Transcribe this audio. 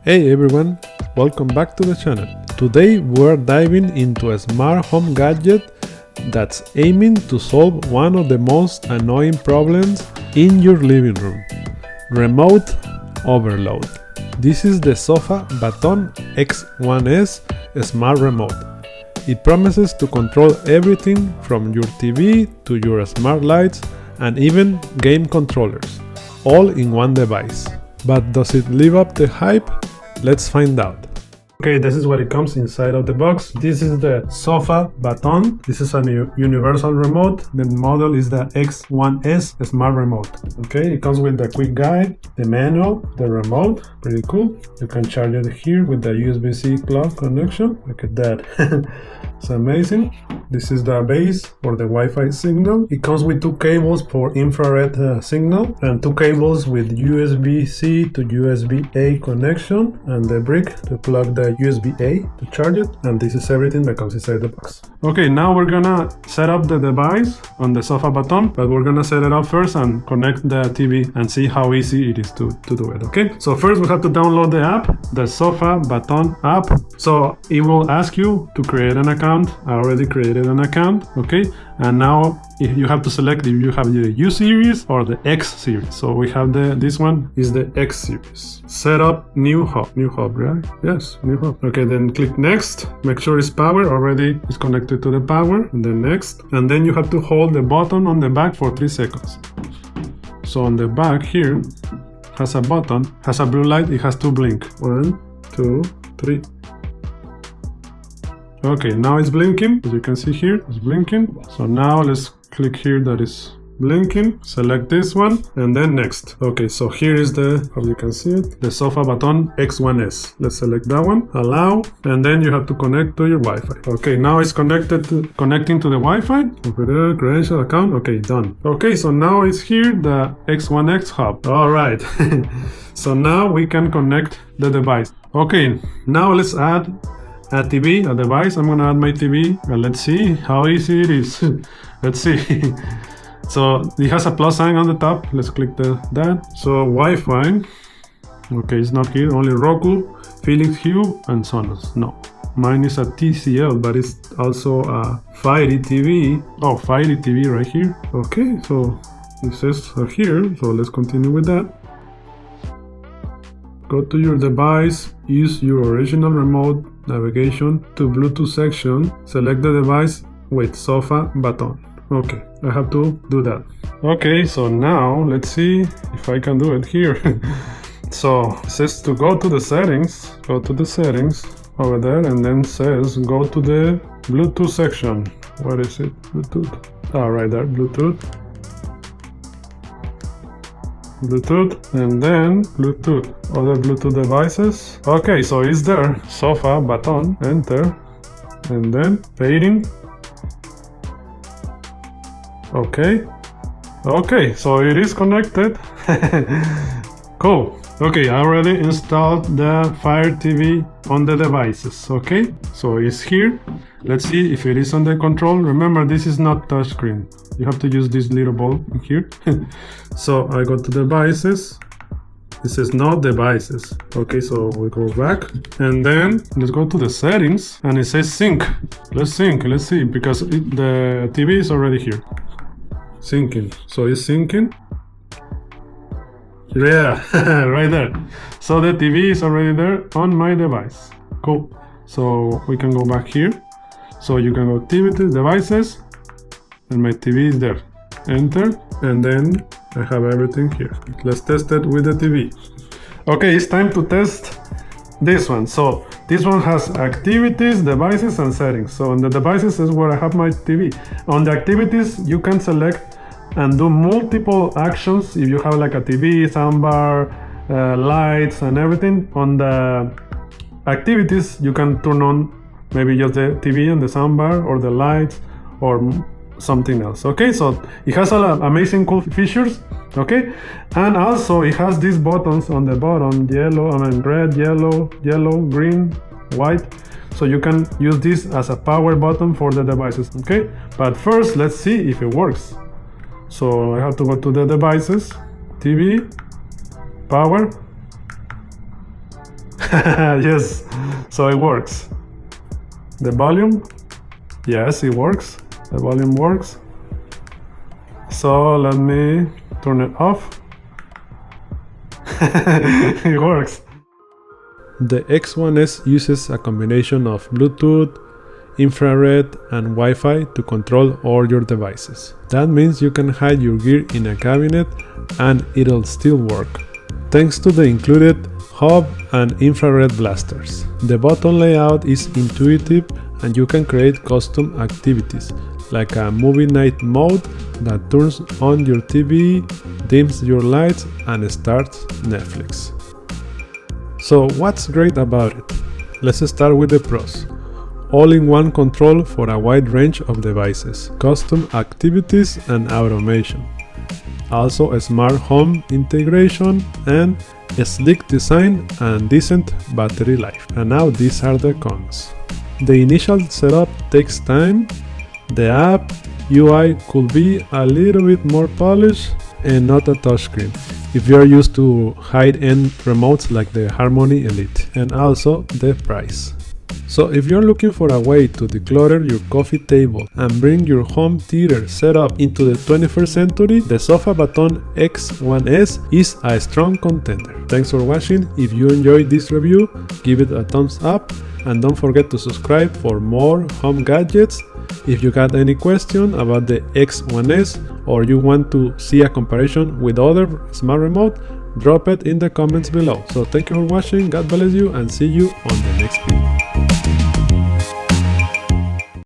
Hey everyone, welcome back to the channel. Today we're diving into a smart home gadget that's aiming to solve one of the most annoying problems in your living room: remote overload. This is the Sofabaton X1S smart remote. It promises to control everything from your TV to your smart lights and even game controllers, all in one device. But does it live up to the hype? Let's find out. Okay, this is what it comes inside of the box. This is the Sofabaton. This is a universal remote. The model is the X1S smart remote. Okay, it comes with the quick guide, the manual, the remote. Pretty cool. You can charge it here with the USB-C plug connection. Look at that. It's amazing. This is the base for the Wi-Fi signal. It comes with two cables for infrared signal and two cables with USB-C to USB-A connection and the brick to plug the USB-A to charge it. And this is everything that comes inside the box. Okay, now we're gonna set up the device on the Sofabaton, but we're gonna set it up first and connect the TV and see how easy it is to do it. Okay, so first we have to download the app, the Sofabaton app. So it will ask you to create an account. I already created an account. Okay, and now if you have to select if you have the U series or the X series. So we have this one is the X series. Set up new hub, right? Yes, new hub. Okay, then click next. Make sure it's power, already is connected to the power, and then next. And then you have to hold the button on the back for 3 seconds. So on the back here has a button, has a blue light, it has to blink. 1, 2, 3. Okay, now it's blinking. As you can see here, it's blinking. So now let's click here that is blinking. Select this one and then next. Okay, so here is how you can see it, the Sofabaton X1S. Let's select that one, allow, and then you have to connect to your Wi-Fi. Okay, now it's connecting to the Wi-Fi. Over there, credential account. Okay, done. Okay, so now it's here, the X1X hub. All right. So now we can connect the device. Okay, now let's add a TV, a device. I'm gonna add my TV and let's see how easy it is. Let's see. So it has a plus sign on the top. Let's click that. So Wi-Fi. Okay, it's not here. Only Roku, Philips Hue, and Sonos. No, mine is a TCL, but it's also a Fire TV. Oh, Fire TV right here. Okay, so it says here. So let's continue with that. Go to your device, use your original remote navigation to Bluetooth section, select the device with Sofabaton. Okay, I have to do that. Okay, so now let's see if I can do it here. So it says to go to the settings, over there, and then says go to the Bluetooth section. Where is it? Bluetooth. Ah, right there, Bluetooth, and then Bluetooth, other Bluetooth devices. Okay, so it's there, Sofabaton, enter, and then fading. Okay, so it is connected. Cool. Okay, I already installed the Fire TV on the devices. Okay, so it's here. Let's see if it is on the control. Remember, this is not touchscreen. You have to use this little ball here. So I go to devices. It says no devices. Okay, so we go back and then let's go to the settings and it says sync. Let's see, because the TV is already here. Syncing. So it's syncing. Yeah, right there. So the TV is already there on my device. Cool. So we can go back here. So you can go TV to devices and my TV is there. Enter, and then I have everything here. Let's test it with the TV. Okay, it's time to test this one. So this one has activities, devices, and settings. So on the devices is where I have my TV. On the activities, you can select and do multiple actions if you have like a TV, soundbar, lights, and everything. On the activities, you can turn on maybe just the TV and the soundbar, or the lights, or something else. Okay, so it has a lot of amazing cool features. Okay, and also it has these buttons on the bottom: red, yellow, green, white. So you can use this as a power button for the devices. Okay, but first let's see if it works. So I have to go to the devices, TV, power, Yes, so it works. The volume, yes, it works. The volume works. So let me turn it off. It works. The X1S uses a combination of Bluetooth, infrared and Wi-Fi to control all your devices. That means you can hide your gear in a cabinet and it'll still work, thanks to the included hub and infrared blasters. The button layout is intuitive and you can create custom activities, like a movie night mode that turns on your TV, dims your lights and starts Netflix. So what's great about it? Let's start with the pros. All-in-one control for a wide range of devices, custom activities and automation. Also a smart home integration and a sleek design and decent battery life. And now these are the cons. The initial setup takes time. The app UI could be a little bit more polished and not a touchscreen if you are used to high-end remotes like the Harmony Elite. And also the price. So if you're looking for a way to declutter your coffee table and bring your home theater setup into the 21st century, the Sofabaton X1S is a strong contender. Thanks for watching. If you enjoyed this review, give it a thumbs up and don't forget to subscribe for more home gadgets. If you got any question about the X1S or you want to see a comparison with other smart remote, drop it in the comments below. So thank you for watching, God bless you and see you on the next video.